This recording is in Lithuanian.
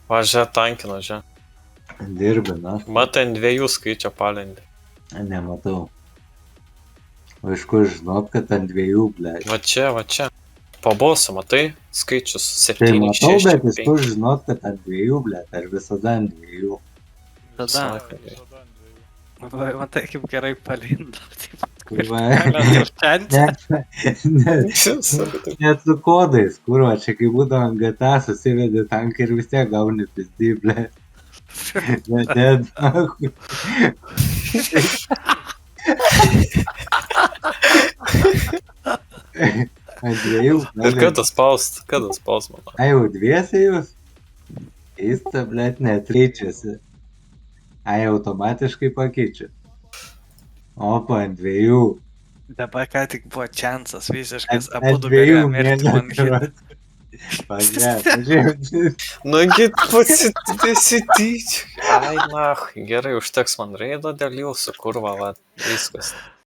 Važia tankino, žia. Dirbi, na. Matai, ant 2 skaičio palendė. Nematau. O iš kur žinot, kad ant 2, blėt. Va čia. Po boso, matai, skaičius 7, Tai matau, 6, bet iš 5. kur žinot, kad ant 2, blėt, ar visada ant 2. Tada, matai, kaip gerai palindo. Va. Net Net su kodais, kurva, čia kai būdavo ant GTA susivedi tanką ir vis tiek gauni pizdį, blėt. Net, nahui. Ant 2, Ir blėt. kada spaust, man. Ai, jau 2 jūs? Keista, blėt, nekeičiasi. Ai, automatiškai pakeičia. Opa, ant 2. Dabar ką tik buvo čiansas visiškas, Ant abu 2 galėjo mirti man hit. Pažiūrėk. Nugi pasityčiu. Ai, nahui, gerai, užteks man reido dėl jūsų, kurva, va, viskas.